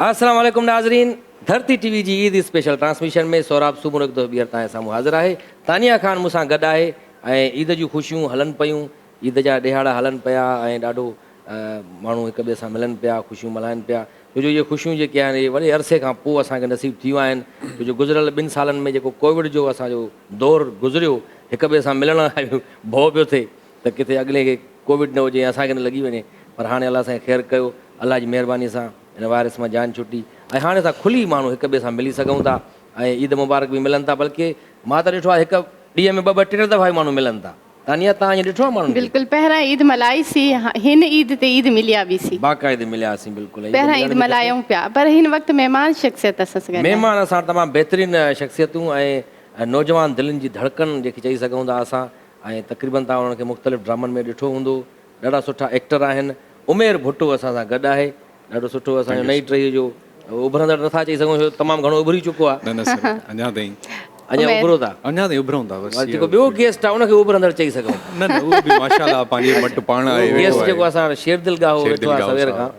अस्सलाम वालेकुम नाज़रीन, धरती टीवी जी ईद स्पेशल ट्रांसमिशन में सौराब सुबुह हिकु दफ़ो ॿीहर तव्हांजे साम्हूं हाज़िर आहे। तानिया ख़ान मूंसां गॾु आहे ऐं ईद जूं ख़ुशियूं हलनि पियूं, ईद जा ॾिहाड़ा हलनि पिया ऐं ॾाढो माण्हू हिक ॿिए सां मिलनि पिया, ख़ुशियूं मल्हाइनि पिया। छो जो इहे ख़ुशियूं जेके आहिनि इहे वॾे अरसे खां पोइ असांखे नसीबु थियूं आहिनि। छो जो गुज़िरियल 2 सालनि में जेको कोविड जो असांजो दौरु गुज़रियो, हिक ॿिए सां मिलण लाइ भउ पियो थिए त किथे अॻिले खे कोविड न हुजे या असांखे न लॻी वञे, पर हाणे अलाह साईं ख़ैरु कयो, अलाह जी महिरबानी सां हिन वायरस मां जान छुटी ऐं हाणे असां खुली माण्हू हिक ॿिए सां मिली सघूं था ऐं ईद मुबारक बि मिलनि था। बल्कि मां त ॾिठो आहे हिकु ॾींहं में 2-2 3 दफ़ा ई माण्हू मिलनि था। तानिया तव्हां ईअं ॾिठो आहे माण्हू? बिल्कुल पहिरां ईद मल्हाईसीं, हिन ईद ते ईद मिलिया बि सी, बाक़ाइदे मिलियासीं बिल्कुलु। पहिरां ईद मल्हायूं पिया, पर हिन वक़्तु महिमान शख़्सियत असां सां गॾु महिमान असां तमामु बहितरीनु शख़्सियतूं ऐं नौजवान दिलनि जी धड़कन जेकी चई सघूं था असां, ऐं तक़रीबन तव्हां उन्हनि खे मुख़्तलिफ़ ड्रामनि में ॾिठो हूंदो। ॾाढा सुठा एक्टर आहिनि। उमेर भुट्टो असां सां गॾु आहे, ॾाढो सुठो असांजो नई टही जो उभरंदड़ नथा चई सघूं, तमामु घणो उभरी चुको आहे। अञा उभरो था? अञा ताईं उभरूं था बस। जेको ॿियो गेस्ट आहे उनखे उभरंदड़ चई सघूं। न न उहो बि माशाअल्लाह पंहिंजे वटि पाण आहे। गेस्ट जेको असां शेरदिल गाहो वेठो आहे सवेर खां,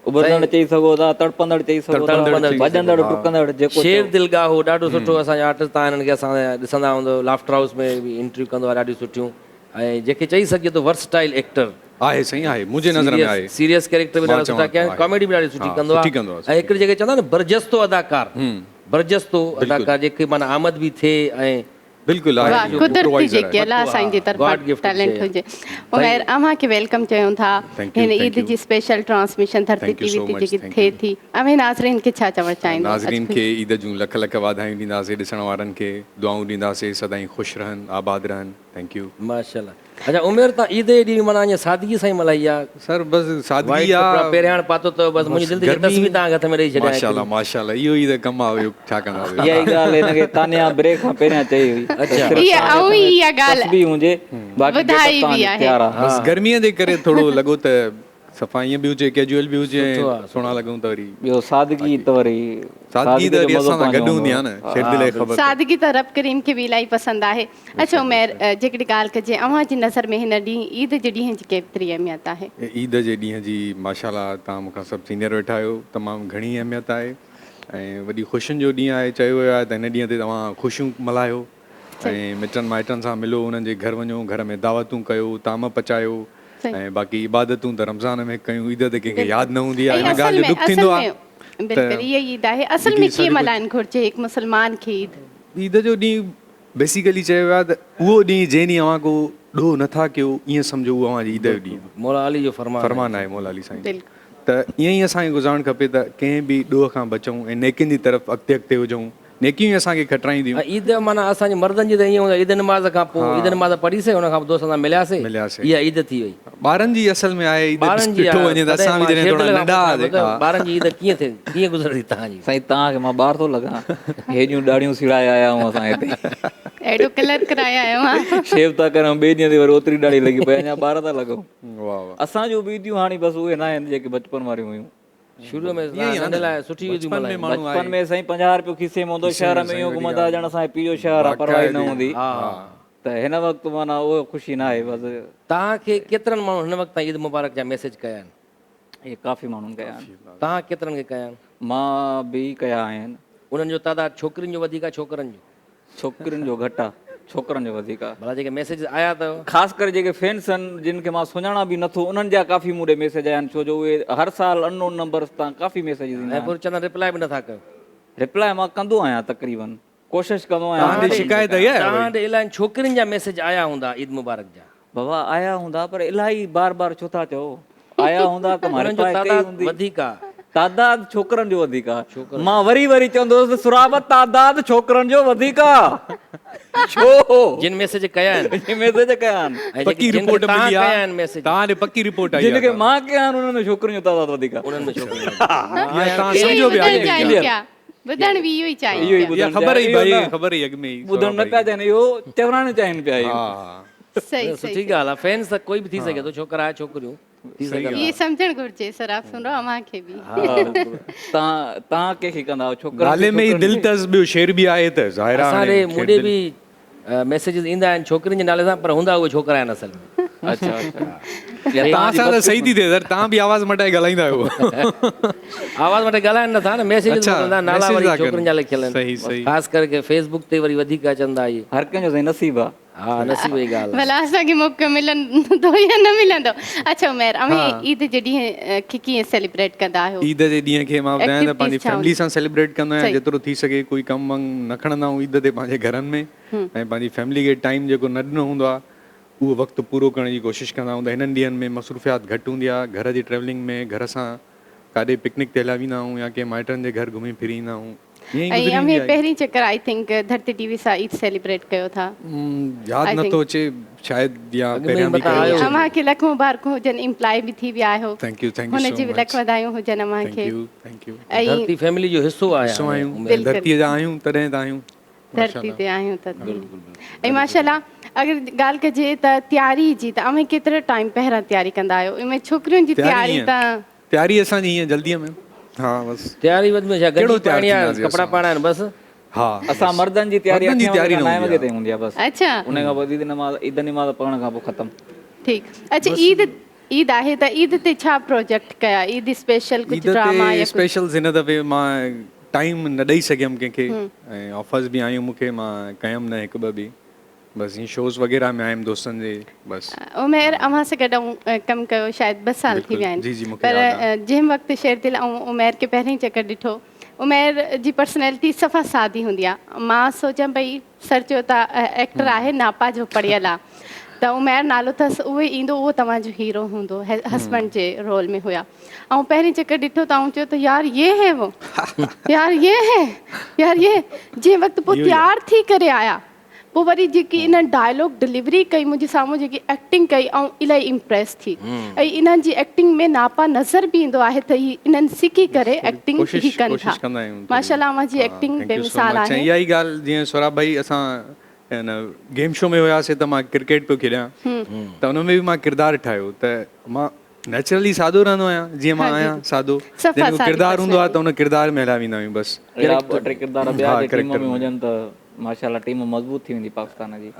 उभरंदड़ चई सघो था, तड़पंदड़ चई सघो था, भॼंदड़ टुकंदड़ जेको शेरदिल गाहो ॾाढो सुठो असांजा आर्टिस्ट आहिनि। हिननि खे असां ॾिसंदा हूंदो, लाफ्टर हाउस में बि इंटरव्यू कंदो आहे ॾाढियूं सुठियूं, ऐं जेके चई सघिजे थो वर्सटाइल एक्टर आहे। सही आहे, मुंहिंजे नज़र में आहे। सीरियस कैरेक्टर बि ॾाढा सुठा कया आहिनि, कॉमेडी बि ॾाढी सुठी कंदो आहे। ऐं हिकिड़ी जेके चवंदा आहिनि बरजस्तो अदाकार, बरजस्तो अदाकार जेके माना आमद बि थिए ऐं बिल्कुलु आहे कुदरती जेके अलाह साईं जी तरफ़ां टैलेंट हुजे। उमेर अव्हांखे वेलकम चयूं था हिन ईद जी स्पेशल ट्रांसमिशन धरती टीवी ते जेकी थिए थी। अवे नाज़रीन खे छा चवणु चाहींदा? नाज़रीन खे ईद जूं लख लख वाधायूं ॾींदासीं, ॾिसण वारनि खे दुआऊं ॾींदासीं, सदाईं ख़ुशि रहनि, आबाद रहनि। Thank U. माशाल्लाह। अच्छा उमेर तव्हां ईद जे ॾींहुं माना अञा सादगी सां ई मल्हाई आहे? सर बसि सादगी आहे। पहिरियां हाणे पातो त बसि मुंहिंजी दिलि जी तस्वीर तव्हां हथ में ॾेई छॾिया। माशाल्लाह माशाल्लाह, इहो ई त कमु आहे, छा कंदा। इहा ई ॻाल्हि हिनखे तानिया ब्रेक खां पहिरियां चई हुई। इहा ऐं इहा ॻाल्हि बि हुजे बाक़ी ॿुधाई बि आहे। बसि गर्मीअ जे करे थोरो लॻो त सफ़ा ईअं बि हुजे, कैजुअल बि हुजे, सुहिणा लॻूं त वरी ॿियो सादगी त वरी सादगी त वरी असां सां गॾु हूंदी आहे न, शेरदिल खे ख़बर। सादगी त रब करीम खे बि इलाही पसंदि आहे। अच्छा उमेर जेकॾहिं ॻाल्हि कजे अव्हांजी नज़र में हिन ॾींहुं ईद जे ॾींहं जी केतिरी अहमियत आहे? ईद जे ॾींहं जी माशाल्लाह तव्हां मूंखां सभु सीनियर वेठा आहियो, तमामु घणी अहमियत आहे ऐं वॾी ख़ुशियुनि जो ॾींहुं आहे। चयो वियो आहे त हिन ॾींहं ते तव्हां ख़ुशियूं मल्हायो ऐं मिटनि माइटनि सां मिलो, उन्हनि जे घर वञो, घर में दावतूं कयो, ताम पचायो ऐं बाक़ी इबादतूं त रमज़ान में कयूं। ईद ते कंहिंखे यादि न हूंदी आहे, हिन ॻाल्हि जो दुख थींदो आहे। बिल्कुलु इहा ईद आहे असल में कीअं मल्हाइणु घुरिजे हिकु मुस्लमान खे? ईद जो ॾींहुं बेसिकली चयो वियो आहे त उहो ॾींहुं जंहिं ॾींहुं अव्हां को ॾोह नथा कयो, ईअं सम्झो उहो अव्हांजी ईद जो ॾींहुं मौला अली जो फरमान आहे, मौला अली साईं। त ईअं ई असांखे गुज़ारणु खपे त कंहिं बि ॾोह खां बचूं ऐं नेकियुनि जी तरफ़ अॻिते हुजूं, नेकियूं असांखे खटाईंदियूं। ईद माना असांजे मर्दनि जी त ईअं हूंदो, ईद नमाज़ खां पोइ ईद नमाज़ पढ़ीसीं, हुन खां पोइ दोस्तनि सां मिलियासीं, इहा ईद थी वई। ॿारनि जी असल में आहे ईद, ॿारनि जी ॾिठो वञे त असां बि जॾहिं थोरा नंढा हुआसीं। ॿारनि जी ईद कीअं थिए, कीअं गुज़रंदी तव्हांजी? साईं तव्हांखे मां ॿार थो लॻां, हेॾियूं ॾाढियूं सिड़ाए आया आहियूं असां हिते, एॾो कलर कराया आहियूं, शेव था करूं, ॿिए ॾींहं ते वरी ओतिरी ॾाढी लॻी पई, अञा ॿार था लॻूं। असांजूं बि ईदियूं हाणे बसि उहे न आहिनि जेके बचपन वारियूं हुयूं। शुरू में सुठी बचपन में साईं 50 रुपयो खीसे में हूंदो, शहर में ईअं घुमंदा ॼण असांजे पीउ जो शहर आहे, परवाही न हूंदी। त हिन वक़्तु माना उहो ख़ुशी न आहे। बसि तव्हांखे केतिरनि माण्हू हिन वक़्तु ईद मुबारक जा मैसेज कया आहिनि? इहे काफ़ी माण्हुनि कया आहिनि। तव्हां केतिरनि खे कया आहिनि? मां बि कया आहिनि। उन्हनि जो तइदादु छोकिरियुनि जो वधीक आहे छोकिरनि जो? छोकिरियुनि जो घटि आहे, छोकिरनि जो वधीक आहे। भला जेके मैसेज आया अथव, ख़ासि करे जेके फैन्स आहिनि जिन खे मां सुञाणा बि नथो, उन्हनि जा काफ़ी मूं ॾे मैसेज आया आहिनि, छो जो उहे हर साल अननोन नंबर्स तां काफ़ी मैसेज ईंदा आहिनि। चवंदा रिप्लाई बि नथा कयो? रिप्लाई मां कंदो आहियां, तक़रीबन कोशिशि कंदो आहियां। शिकायत आहे तव्हां इलाही छोकिरियुनि जा मैसेज आया हूंदा ईद मुबारक जा? बाबा आया हूंदा, पर इलाही बार बार छो था चओ? आया हूंदा त मां रिप्लाई कई हूंदी। वधीक आहे तादाद छोकिरनि जो वधीक आहे। मां वरी वरी चवंदुसि सुराबत तादाद छोकिरनि जो वधीक आहे। छो? जिन मैसेज कया आहिनि, जिन मैसेज कया आहिनि, पक्की रिपोर्ट मिली आहे मैसेज तव्हां पक्की रिपोर्ट आई जिनखे मां कया आहिनि उन्हनि में छोकिरियुनि जो तादाद वधीक आहे। उन्हनि में छोकिरियूं तव्हां सम्झो बि आहे, ॿुधण बि इहो ई चाहिनि, ख़बर ई भाई ख़बर ई अॻ में ई ॿुधण न पिया चाहिनि, इहो चवणु चाहिनि पिया। सही सुठी ॻाल्हि आहे, फैन्स त कोई बि थी सघे थो, छोकिरा आहे छोकिरियूं थी सघे, इहे सम्झणु घुरिजे। सराब सुनो अव्हांखे बि तव्हां कंहिंखे कंदा आहियो? छोकिरा नाले में ई दिलि अथसि, ॿियो शेर बि आहे त ज़ाहिर आहे। असांजे मुंहिंजे बि मैसेजिस ईंदा आहिनि छोकिरियुनि जे नाले सां, पर हूंदा उहे छोकिरा आहिनि असल में। अच्छा अच्छा तव्हां सां त सही थी थिए सर, तव्हां बि आवाज़ मटाए ॻाल्हाईंदा आहियो। आवाज़ मटे ॻाल्हाइनि नथा न, मैसेज अच्छा, मोकिलींदा, नाला message वरी था कनि। छोकिरियुनि जा लिखियल आहिनि। सही, सही। ख़ासि करके फेसबुक ते वरी वधीक अचंदा इहे। हर कंहिंजो सही नसीब आहे। हा, नसीब जी ॻाल्हि आहे। भला असांखे मौक़ो मिलंदो या न मिलंदो। अच्छा उमेर, अमें ईद जे ॾींहं खे कीअं सेलिब्रेट कंदा आहियो? ईद जे ॾींहं खे मां ॿुधायां त पंहिंजी Activities छा फैमिली सां सेलिब्रेट कंदो आहियां, सही। जेतिरो थी सघे कोई कमु वमु न खणंदा आहियूं ईद ते पंहिंजे घरनि में, ऐं पंहिंजी फैमिली खे टाइम जेको न ॾिनो हूंदो आहे उहो वक़्तु पूरो करण जी कोशिशि कंदा आहियूं। त हिननि ॾींहंनि में मसरूफ़ियात घटि हूंदी आहे, घर जी ट्रैवलिंग में, घर सां काॾे पिकनिक ते हलिया वेंदा आहियूं या कंहिं माइटनि जे घर घुमी फिरी ईंदा आहियूं। ईअं ई ऐं गुज़री वेंदी अमें आहे। पहिरीं चक्कर आई थिंक धरती टीवी सां ईद सेलिब्रेट कयो था। यादि I think- नथो अचे शायदि, या अॻु में पहिरियां बि मथां कयो आयो हुजे। अमांखे लख मुबारकूं हुजनि, इम्प्लाय बि थी विया आहियो। थैंक यू so हुनजी बि लख much। वधायूं हुजनि थैंक अमांखे। You, thank you. ऐं धरती फैमिली जो हिस्सो आहे ॾिसो हाणे आहियूं, उमेर। बिल्कुलु। धरतीअ जा आहियूं तॾहिं त आहियूं। धरती ते आहियूं त ऐं माशाल्लाह अगरि ॻाल्हि कजे त तयारी जी, त अमें केतिरो टाइम पहिरां तयारी कंदा आहियो? इनमें छोकिरियुनि जी तयारी त तयारी असांजी ईअं जल्दीअ में, हा बसि। तयारी वधि में छा, कहिड़ो गंजी तयारु पाइणी आहे, थींदासीं कपड़ा असां? पाइणा आहिनि बसि। हा, असां मर्दनि जी तयारी मर्दनि जी 9 तयारी न वॻे हूंदी ताईं हूंदी आहे बसि। अच्छा उन खां पोइ ईद नमाज़ पढ़ण खां पोइ ख़तमु। ठीकु। अच्छा ईद आहे त ईद ते छा प्रोजेक्ट कया? ईद स्पेशल ईद कुझु ड्रामा ते या कुझु? स्पेशल हिन दफ़े मां टाइम न ॾेई सघियमि कंहिंखे, ऐं ऑफर्स बि आयूं मूंखे, मां कयमि न हिकु ॿ बि, बसि ईअं शोज़ वग़ैरह में आयुमि दोस्तनि जे, बसि। उमेर अमां सां गॾु कमु कयो शायदि 2 साल थी बिल्कुलु, विया जी, जी, आहिनि, मूंखे पर यादि आहे। जंहिं वक़्तु शेरदिल ऐं उमेर खे पहिरीं चकर ॾिठो, उमेर जी पर्सनैलिटी सफ़ा सादी हूंदी आहे। मां सोचां पई सर चयो था एक्टर आहे, नापा जो पढ़ियल आहे, त उमेर नालो अथसि, उहे ईंदो उहो तव्हांजो हीरो हूंदो, हस्बैंड जे रोल में हुया। ऐं पहिरीं चकर ॾिठो त आऊं चयो त यार ये है वो, यार ये है, यार ये। जंहिं वक़्तु पोइ तयारु थी करे आया, पोइ वरी जेकी इन डायलॉग डिलीवरी कई मुंहिंजे साम्हूं, जेकी एक्टिंग कई, ऐं इलाही इम्प्रेस थी। ऐं इन्हनि जी एक्टिंग में नापा नज़र बि ईंदो आहे त ही इन्हनि सिखी करे एक्टिंग ही कनि था। माशाल्लाह मां जी एक्टिंग बेमिसाल आहे। इहा ई ॻाल्हि जीअं सौरभ भाई, असां हिन गेम शो में हुयासीं त मां क्रिकेट पियो खेॾियां, त हुन में बि मां किरदारु ठाहियो, त मां नेचुरली सादो रहंदो आहियां, जीअं मां आहियां सादो। जंहिंजो किरदारु हूंदो आहे त हुन किरदार में हलिया वेंदा आहियूं बसि। अहिड़ा 2-3 किरदार ॿिया जे टीम कैरेक्टर में में। हुजनि त माशाल्लाह टीम मज़बूत थी वेंदी पाकिस्तान जी।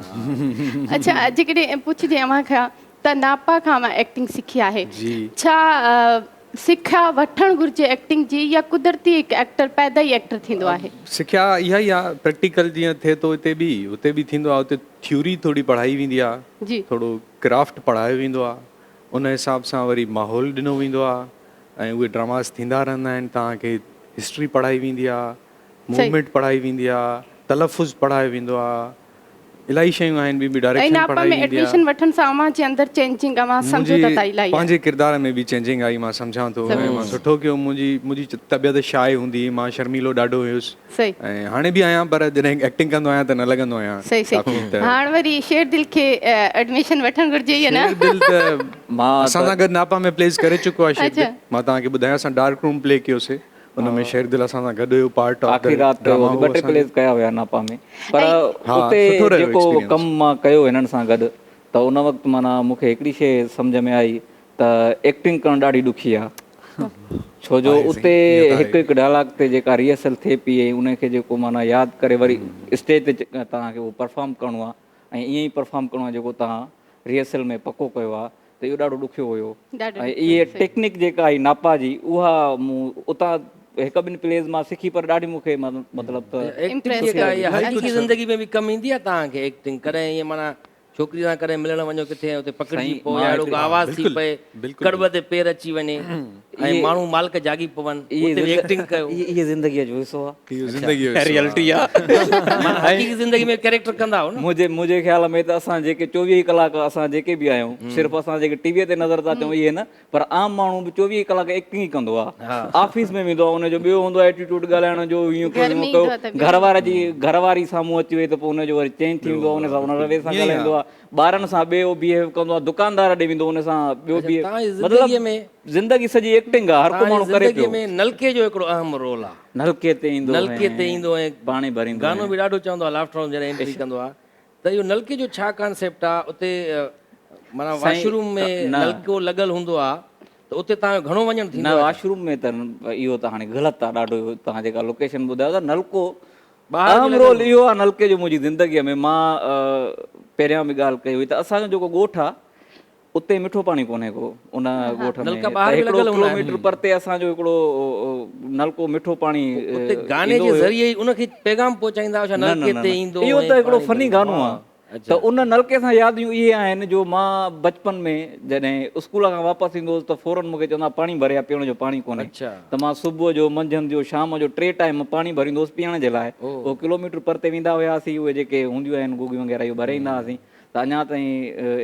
अच्छा जेकॾहिं पुछिजे अव्हां खां त नापा खां मां एक्टिंग सिखी आहे, जी। छा सिख्या वठणु घुरिजे एक्टिंग जी, या कुदरती हिकु एक्टर पैदा ई एक्टर थींदो आहे? सिखिया इहा ई आहे, प्रैक्टिकल जीअं थिए थो हिते बि, हुते बि थींदो आहे। हुते थ्योरी थोरी पढ़ाई वेंदी आहे, जी थोरो क्राफ्ट पढ़ायो वेंदो आहे, उन हिसाब सां वरी माहौल ॾिनो वेंदो आहे, ऐं उहे ड्रामास थींदा रहंदा आहिनि। तव्हांखे हिस्ट्री पढ़ाई वेंदी आहे, मूवमेंट पढ़ाई वेंदी आहे, तलफ़ुज़ पढ़ायो वेंदो आहे, इलाही शयूं आहिनि। ॿी ऐं डायरेक्शन नापा पढ़ाई में वेंदी एडमिशन आहे। वठण सां अव्हां जे अंदरि चेंजिंग अव्हां सम्झो था त इलाही पंहिंजे किरदार में बि चेंजिंग आई, मां सम्झां थो। ऐं मां सुठो कयो। मुंहिंजी तबियत शाइ हूंदी, मां शर्मीलो ॾाढो हुयुसि, सही ऐं हाणे बि आहियां, पर जॾहिं एक्टिंग कंदो आहियां त न लॻंदो आहियां। सही सही। हाणे वरी शेरदिल खे एडमिशन वठणु घुरिजे या न? शेरदिल त मां असां सां गॾु नापा में प्लेस करे चुको आहे। शेरदिल अच्छा। मां तव्हांखे ॿुधायां, असां डार्क रूम प्ले कयोसीं, हुन में शेरदिल असां सां गॾु हुयो, पार्ट ऑफ आख़िरी राति ड्रामा हो 2-3 प्लेस कया हुया नापा में, पर हा, उते सुठो रहियो जेको experience। कमु मां कयो हिननि सां गॾु, त उन वक़्तु माना मूंखे हिकिड़ी शइ सम्झ में आई त एक्टिंग करणु ॾाढी ॾुखी आहे। छो जो उते हिकु डायलॉग ते जेका रिहर्सल थिए पई, ऐं उनखे जेको माना यादि करे वरी स्टेज ते तव्हांखे उहो परफॉर्म करिणो आहे, ऐं ईअं ई परफॉर्म करिणो आहे जेको तव्हां रिहर्सल में पको कयो आहे, त इहो ॾाढो ॾुखियो हुयो। ऐं इहे टेक्निक जेका आई नापा जी, उहा मूं उतां 1-2 प्लेस मां सिखी, पर ॾाढी मूंखे मतिलबु त एक्टिंग जेका आहे इहा हक़ीक़ी ज़िंदगी में बि कमु ईंदी आहे तव्हांखे एक्टिंग? कॾहिं ईअं माना छोकिरी सां कॾहिं मिलण वञो किथे, हुते पकड़िजी साईं, पओ, मां अहिड़ो हिकिड़ी- आवाज़ थी पए, कड़ब ते पेर अची वञे, ऐं माण्हू मालिक जागी पवनि, उते बि एक्टिंग कयो। इहे ज़िंदगीअ जो हिसो आहे, इहो ज़िंदगी जो रियलिटी आहे। माना हक़ीक़ी ज़िंदगी में कैरेक्टर कंदा हो न? मुंहिंजे ख़्याल में त असां जेके 24 कलाक असां जेके बि आहियूं, सिर्फ़ु असां जेके टीवीअ ते नज़र था अचूं इहे न, पर आम माण्हू बि 24 कलाक एक्टिंग ई कंदो आहे। ऑफिस में वेंदो आहे, हुनजो ॿियो हूंदो आहे एटीट्यूड ॻाल्हाइण जो, ईअं कयो, घरवारी साम्हूं अची वई त पोइ हुनजो वरी चेंज थी वेंदो आहे, हुन सां हुन रवे सां ॻाल्हाईंदो आहे, ॿारनि सां ॿियो बिहेव कंदो आहे, दुकानदार ॾे वेंदो हुन सां ॿियो बिहेव, मतिलबु ज़िंदगी सॼी एक्टिंग आहे, हर को माण्हू करे पियो। में नलके जो हिकिड़ो अहम रोल आहे। नलके ते ईंदो ऐं पाणी भरींदो, गानो बि ॾाढो चवंदो आहे, लाफ्टर जॾहिं एंट्री कंदो आहे, त इहो नलके जो छा कॉन्सेप्ट आहे? उते माना वॉशरूम में नलको लॻल हूंदो आहे, त उते तव्हांजो घणो वञणु थींदो न? आहे? वॉशरूम में त इहो त हाणे ग़लति आहे ॾाढो, तव्हां जेका लोकेशन ॿुधायो था, नलको अहम रोल इहो आहे नलके जो मुंहिंजी ज़िंदगीअ में। मां पहिरियां बि ॻाल्हि कई हुई त असांजो जेको ॻोठु आहे, उते मिठो पाणी कोन्हे को उन ॻोठ में नलका त ॿाहिरि बि हिकिड़ो लॻल हूंदा आहिनि। किलोमीटर परते असांजो हिकिड़ो नलको मिठो पाणी उते गाने जे ज़रिए ई उनखे पैगाम पहुचाईंदा हुआ, छा न, न, नलके न, ते न। ईंदो इहो ऐं त हिकिड़ो पाणी फनी भरींदो। गानो हा, आहे। अच्छा। त उन नलके सां यादियूं इहे आहिनि जो मां बचपन में जॾहिं स्कूल खां वापसि ईंदो हुउसि त फौरन मूंखे चवंदा पाणी भरिया, पीअण जो पाणी कोन्हे। अच्छा। त मां सुबुह जो, मंझंदि जो, शाम जो 3 टाइम पाणी भरींदो हुउसि पीअण जे लाइ। ओ। उहो किलोमीटर परते वेंदा हुआसीं, उहे जेके हूंदियूं आहिनि गोगियूं वग़ैरह इहो भरे ईंदा हुआसीं। त अञा ताईं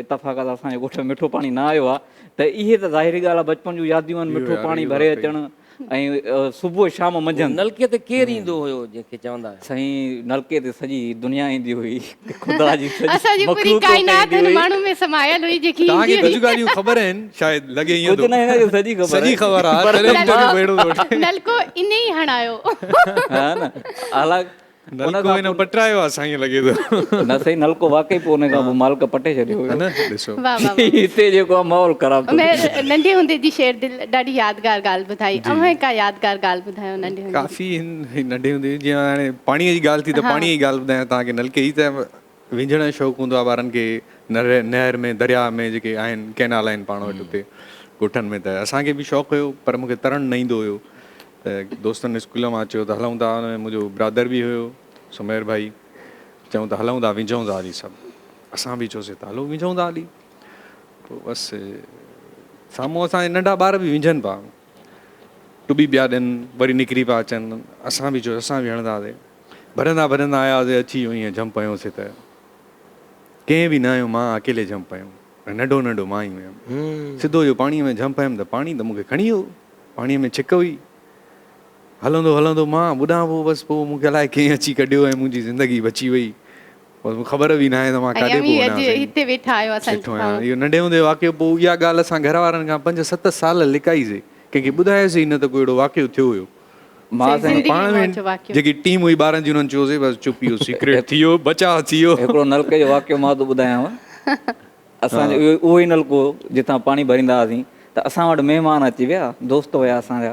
इतफ़ाक़ सां असांजे ॻोठ में मिठो पाणी न आयो आहे। त इहे त ज़ाहिरी ॻाल्हि आहे, बचपन जूं यादियूं आहिनि, इहो मिठो यार, पाणी इहो भरे वाक़ई। अचणु ऐं सुबुह शाम मंझंदि। नलके ते केरु ईंदो हुयो जंहिंखे चवंदा हुआ? साईं नलके ते सॼी दुनिया ईंदी हुई, ख़ुदा जी सॼी असांजी पूरी मखलूक काइनात ईंदी हुन हुई। माण्हू में समायल हुई जेकी तव्हांखे ईंदी हुई। कुझु ॻाल्हियूं ख़बर आहिनि शायदि, लॻे ईअं कुझु थो। न हिनखे सॼी ख़बर सॼी आहे। ख़बर आहे, पर तॾहिं मां- बेड़ो थो वठे। नलको इन ई हणायो। हा न, हालांकि उन नलको खां हिन पटरायो आहे, असांखे लॻे थो। न सही नलको वाकई पोइ उन खां पोइ मालिक पटे छॾियो है हुयो। न, ॾिसो। वाह वाह वाह। हिते जेको आहे माहौल ख़राब थो थिए। उमेर नंढे हूंदे जी शेर दिल ॾाढी यादगार ॻाल्हि ॿुधाई। अव्हां का यादगार ॻाल्हि ॿुधायो नंढे हूंदे जी। काफ़ी नंढे हूंदे जीअं हाणे पाणीअ जी ॻाल्हि थी त पाणीअ जी ॻाल्हि ॿुधायां तव्हांखे। नलके ई त विझण जो शौक़ु हूंदो आहे ॿारनि खे, नहर में, दरिया में जेके आहिनि, कैनाल आहिनि पाण वटि हुते ॻोठनि में। त असांखे बि शौक़ु हुयो, पर मूंखे तरणु न ईंदो हुयो। त दोस्तनि स्कूल मां चयो त हलूं था, हुन में मुंहिंजो ब्रदर बि हुयो, सुमेर भाई। चयूं त हलूं था, विझूं था हली सभु। असां बि चयोसीं त हलो विझूं था हली। पोइ बसि साम्हूं असांजे नंढा ॿार बि विझनि पिया, टुॿी पिया ॾियनि, वरी निकिरी पिया अचनि। असां बि चयो असां बि हणंदासीं। भरंदा भरंदा आयासीं, अची वियो ईअं जंप हयोसीं त कंहिं बि न आयो, मां अकेले जंप हयुमि, नंढो नंढो मां ई हुयुमि। सिधो जो पाणीअ में जंप हयुमि त पाणी त मूंखे खणी वियो, पाणीअ में छिक हुई। हलंदो हलंदो मां ॿुधां पोइ बसि पोइ मूंखे अलाए कीअं अची कढियो ऐं मुंहिंजी ज़िंदगी बची वई। बसि मूंखे ख़बर बि न आहे त मां काॾे ऐं पोइ अॼु वञा। हिते वेठा आहियो असांजे वेठो आहियां। साम्हूं। इहो नंढे हूंदे वाक़ियो, पोइ इहा ॻाल्हि असां घर वारनि खां 5-7 साल लिकाईसीं, कंहिंखे ॿुधायोसीं न त कोई अहिड़ो वाक़ियो थियो हुयो। मां सही, साईं ज़िंदगी पाण में जो वाक़ियो। जेकी टीम हुई ॿारनि जी, हुननि चयोसीं बसि चुप इहो सीक्रेट थी वियो, बचाव थी वियो। हिकिड़ो नलके जो वाक़ियो मां थो ॿुधायांव। असांजो उहो ई नलको जितां पाणी भरींदा हुआसीं, त असां वटि महिमान अची विया, दोस्त हुया असांजा।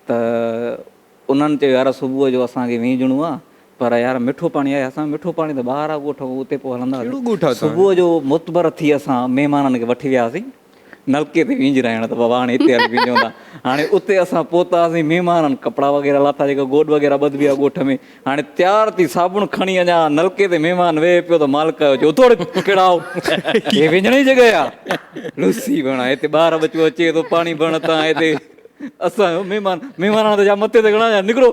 त उन्हनि चयो यार सुबुह जो असांखे विञिणो आहे, पर यार मिठो पाणी आहे। असां मिठो पाणी त ॿाहिरि आहे ॻोठ, उते पोइ हलंदासीं। कहिड़ो ॻोठ आहे तव्हांजो? सुबुह जो मुतबर थी असां महिमाननि खे वठी वियासीं नलके ते विञिराइण, त बाबा हाणे हिते हली विझूं था। हाणे उते असां पहुतासीं, महिमाननि कपिड़ा वग़ैरह लाथा, जेका गोॾ वग़ैरह ॿधी विया ॻोठ में। हाणे तयारु थी साबुण खणी, अञा नलके ते महिमान वेहे पियो त मालिक जो चयो थोरो किड़ाओ, हे विझण जी जॻह आहे। लुसी भणा हिते ॿार बचो अचे थो पाणी भरण, तव्हां हिते असांजो महिमान त छा मथे ते घणा निकिरो।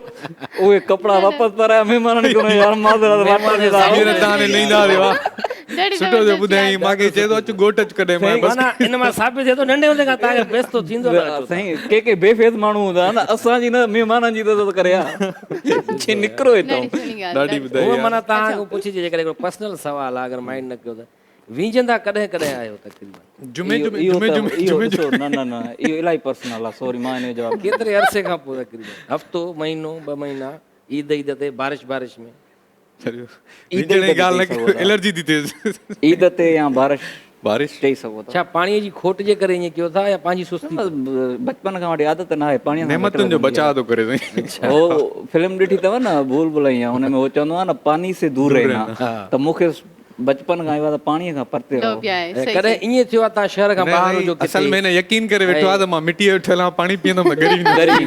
उहे कपिड़ा वापसि पाराया महिमाननि खे, यार माज़रत तव्हां न ईंदा हुआ। ॾाढी सुठो जो ज़बरदस्त ॿुधाई, यादि। मूंखे चए थो अचु ॻोठ अचु कॾहिं। मां बसि माना इन मां साबित थिए थो नंढे हूंदे खां तव्हांखे बेस्तो थींदो पियो। साईं के बेफ़ेज़ माण्हू हूंदा न, असांजी न महिमाननि जी त करे आहे निकिरो हितां। ॾाढी सुहिणी ॻाल्हि, ॾाढी ॿुधाई उहो यार। माना तव्हां पुछिजे जेकॾहिं हिकिड़ो पर्सनल सुवालु आहे, अगरि माइंड न कयो त विझंदा कॾहिं कॾहिं आहियो तक़रीबन? जुमे इहो जुमे इहो जुमे त जुमे इहो जुमे ॾिसो, न न न इहो इलाही पर्सनल आहे, सॉरी मां हिन जो जवाबु केतिरे अरसे खां पोइ तक़रीबन हफ़्तो, महीनो, 2 महीना, ईद ते, बारिश में? ईद विझण जी ते ॻाल्हि चई न सघो कयो, था। एलर्जी थी थिएसि। ईद ते या बारिश चई सघो था। छा पाणीअ जी खोट जे करे ईअं कयो था या पंहिंजी सुस्ती? बचपन खां वठी आदत न आहे पाणीअ सां नेमतुनि जो बचाव थो करे साईं। हो फिल्म ॾिठी अथव न भूल भुलैया, हुन में हो चवंदो आहे न पानी से दूर रहना। त मूंखे बचपन खां इहो आहे त पाणीअ खां परते रहो। लोभिया आहे, ऐं सही, कॾहिं सही। ईअं थियो आहे तव्हां शहर खां ॿाहिरि हुजो किथे? असल में न यकीन करे वेठो आहे त मां मिटीअ जो ठहियल आहियां, पाणी पीअंदुमि त ॻरी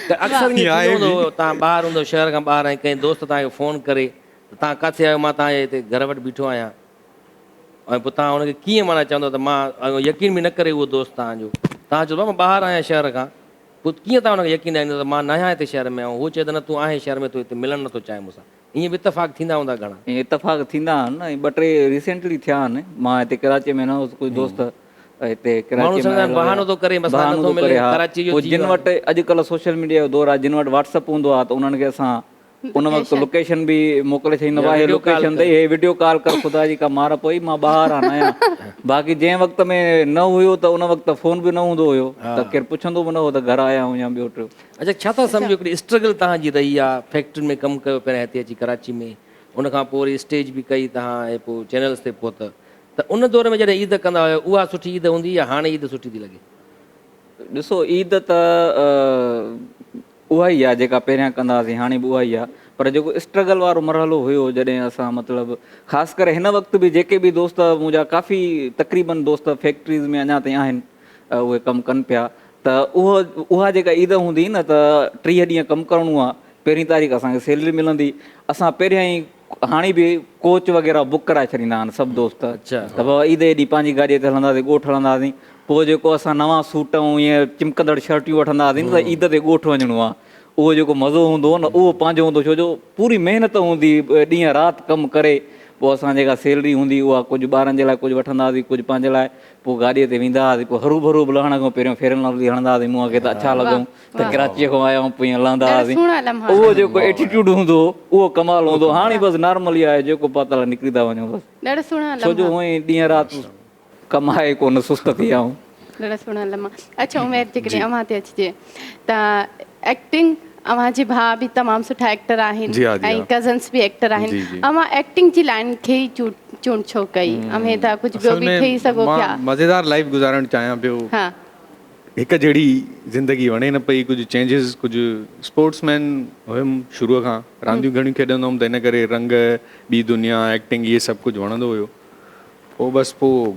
त अक्सर ईअं थींदो हूंदो, तव्हां ॿाहिरि हूंदो, शहर खां ॿाहिरि, ऐं कंहिं दोस्त तव्हांखे फ़ोन करे तव्हां किथे आहियो, मां तव्हांजे हिते घर वटि बीठो आहियां, ऐं पोइ तव्हां हुनखे कीअं माना चवंदो त मां यकीन बि न करे उहो दोस्त तव्हांजो, तव्हां चओ मां ॿाहिरि आहियां शहर खां, पोइ कीअं तव्हां हुनखे यकीन ॾींदो त मां न आहियां हिते शहर में, ऐं उहो चए त न तूं आहे शहर में, तूं हिते मिलणु नथो चाहे मूंसां? ईअं बि इतफ़ाक़ थींदा हूंदा घणा? ईअं इतफ़ाक़ थींदा आहिनि न, 2-3 रिसेंटली थिया आहिनि। मां हिते कराची में न हुउसि, कोई दोस्त हिते कराची में बहानो थो करे, मसला नथो मिले, कराची जो जिन वटि अॼुकल्ह सोशल मीडिया जो दौरु आहे, जिन वटि व्हाट्सअप हूंदो आहे, त उन्हनि खे असां उन वक़्तु लोकेशन बि मोकिले छॾींदो आहे, लोकेशन ॾेई हे वीडियो कॉल कर, ख़ुदा जी का मार पई, मां ॿाहिरि आहियां। बाक़ी जंहिं वक़्त में न हुयो त उन वक़्तु फ़ोन बि न हूंदो हुयो, त केरु पुछंदो बि न हो त घर आया आहियूं या ॿियो टियों। अच्छा, छा था सम्झो हिकिड़ी स्ट्रगल तव्हांजी रही आहे, फैक्ट्री में कमु कयो पहिरियों हिते अची कराची में, उनखां पोइ वरी स्टेज बि कई तव्हां, ऐं पोइ चैनल्स ते पहुता, त उन दौर में जॾहिं ईद कंदा हुयो, उहा सुठी ईद हूंदी या हाणे ईद सुठी थी लॻे? ॾिसो ईद त उहा ई आहे जेका पहिरियां कंदा हुआसीं, हाणे बि उहा ई आहे, पर जेको स्ट्रगल वारो मरहलो हुयो जॾहिं असां मतिलबु ख़ासि करे हिन वक़्तु बि जेके बि दोस्त मुंहिंजा काफ़ी तक़रीबन दोस्त फैक्ट्रीज़ में अञा ताईं आहिनि उहे कमु कनि पिया त उहा जेका ईद हूंदी न त 30 ॾींहं कमु करिणो आहे, पहिरीं तारीख़ असांखे सैलरी मिलंदी, असां पहिरियां ई हाणे बि कोच वग़ैरह बुक कराए छॾींदा आहिनि सभु दोस्त। अच्छा। त बाबा ईद ॾींहुं पंहिंजी गाॾीअ ते हलंदासीं, ॻोठ हलंदासीं, पोइ जेको असां नवां सूट ऐं ईअं चिमकंदड़ शर्टियूं वठंदा हुआसीं न त ईद ते ॻोठ वञिणो आहे, उहो जेको मज़ो हूंदो हो न उहो पंहिंजो हूंदो, छो जो पूरी महिनत हूंदी, ॾींहं राति कमु करे पोइ असां जेका सैलरी हूंदी उहा कुझु ॿारनि जे लाइ कुझु वठंदा हुआसीं, कुझु पंहिंजे लाइ, पोइ गाॾीअ ते वेंदा हुआसीं, पोइ हरू भरू बि लहण खां पहिरियों फेरन लवली हणंदा हुआसीं, मुंहं खे त अच्छा लॻूं त कराचीअ खां आया आहियूं, पोइ ईअं लहंदा हुआसीं। उहो जेको एटीट्यूड हूंदो उहो कमाल हूंदो, हाणे बसि नॉर्मली आहे जेको पातल निकिरी था वञूं बसि, ॾाढा सुहिणा छो जो हूअं ई ॾींहं राति कमाए कोन सुस्त थी विया आहियूं। ॾाढा सुहिणा लम्हा। अच्छा उमेर जेकॾहिं अव्हां ते अचिजे त एक्टिंग, अव्हां जे भाउ बि तमामु सुठा एक्टर आहिनि जी हा, जी ऐं हा। कज़न्स बि एक्टर जी, आहिनि, जी। अव्हां एक्टिंग जी लाइन खे ई चूंड छो कई? अमें त कुझु ॿियो असल बि में ठही सघो मां पिया। मज़ेदार लाइफ गुज़ारणु चाहियां पियो, हा हिकु जहिड़ी ज़िंदगी वणे न पई, कुझु चेंजिस, कुझु स्पोर्ट्समैन हुयुमि शुरूअ खां, रांदियूं घणियूं खेॾंदो हुउमि त इन करे रंग, ॿी दुनिया, एक्टिंग इहे सभु कुझु वणंदो हुयो। पोइ बसि पोइ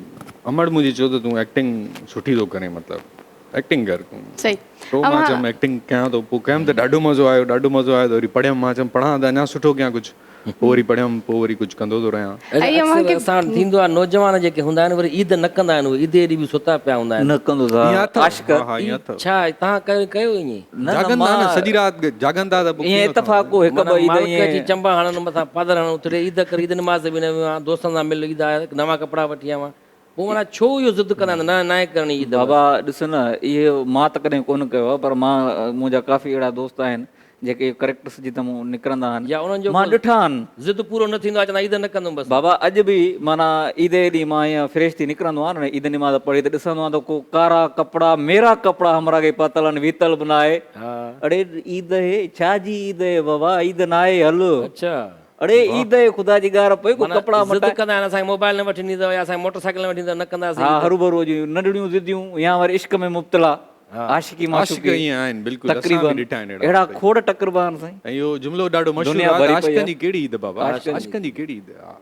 अमड़ मुंहिंजी चयो त तूं एक्टिंग सुठी थो करे, मतिलबु एक्टिंग कर तूं। सही। पोइ मां चयमि एक्टिंग कयां थो, पोइ कयमि त ॾाढो मज़ो आयो, ॾाढो मज़ो आयो, त वरी पढ़ियमि, मां चयमि पढ़ां त अञा सुठो कयां कुझु, पोइ वरी पढ़ियमि, पोइ वरी कुझु कंदो थो रहियां। अक्सर असां थींदो आहे नौजवान जेके हूंदा आहिनि वरी ईद न कंदा आहिनि, उहे ईद ॾींहुं बि सुता पिया हूंदा आहिनि। न कंदो ईअं था अथव? आशिक़, हा, हा, ईअं अथव। छा तव्हां कयो ईअं? जागंदा न, सॼी राति जागंदा त पोइ ईअं कीअं इतफ़ाक़ो हिकु माना ॿ ईद मालिक अची ईअं चंबा हणनि मथां पादर हणनि, उते ईद कर, ईद नमाज़ बि न वियो आहियां, दोस्तनि सां मिल, ईद आहे, नवां कपिड़ा वठी आया, पोइ माना छो इहो ज़िद कंदा आहिनि न न करणी ईद? बाबा ॾिस न, इहे मां त कॾहिं कोन कयो आहे, पर मां मुंहिंजा काफ़ी अहिड़ा दोस्त आहिनि जेके करेक्टर्स जी तमो निकिरंदा या उन्हनि आहिनि, जो मां ॾिठा आहिनि। ज़िद पूरो न थींदो आहे, चवंदा ईद न कंदुमि बसि। बाबा अॼु बि माना ईद ॾींहुं मां ईअं फ्रेश थी निकिरंदो आहियां न, ईद नमाज़ पढ़ी त ॾिसंदो आहियां त को कारा कपिड़ा, मेरा कपिड़ा हमरा के पातल आहिनि, वीतल बि न आहे। हा। अड़े ईद है, छा जी ईद है बाबा, ईद न आहे हल। अच्छा। अड़े ईद है, ख़ुदा जी ॻाल्हि पई, को माना कपिड़ा ज़िद मटाए। कंदा आहिनि, असांखे मोबाइल न वठी ॾींदव या असांखे मोटरसाइकिल न वठी ॾींदव, न कंदासीं। हा हरू जी नंढड़ियूं ज़िदियूं, या वरी इश्क में मुब्तला, आशिकी आशिक़ माशूक़ी, ईअं आहिनि, बिल्कुलु असां बि तक़रीबन ॾिठा आहिनि अहिड़ा खोड़ टकरबा आहिनि साईं। ऐं इहो जुमिलो ॾाढो मशहूरु दुनिया आहे, भरी पई आशिक़नि आहे। जी कहिड़ी ईद बाबा, आशिक़नि आशिक़नि जी कहिड़ी ईद? हा,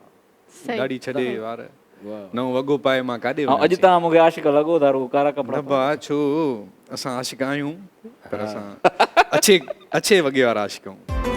सही। ॾाढी छॾे वार, नओं वॻो पाए मां काॾे ऐं वञां? अॼु तव्हां मूंखे आशिक़ लॻो था, रुगो कारा कपिड़ा न बा, छो असां आशिक़ आहियूं, पर असां अच्छे वॻे वारा आशिक़ आहियूं।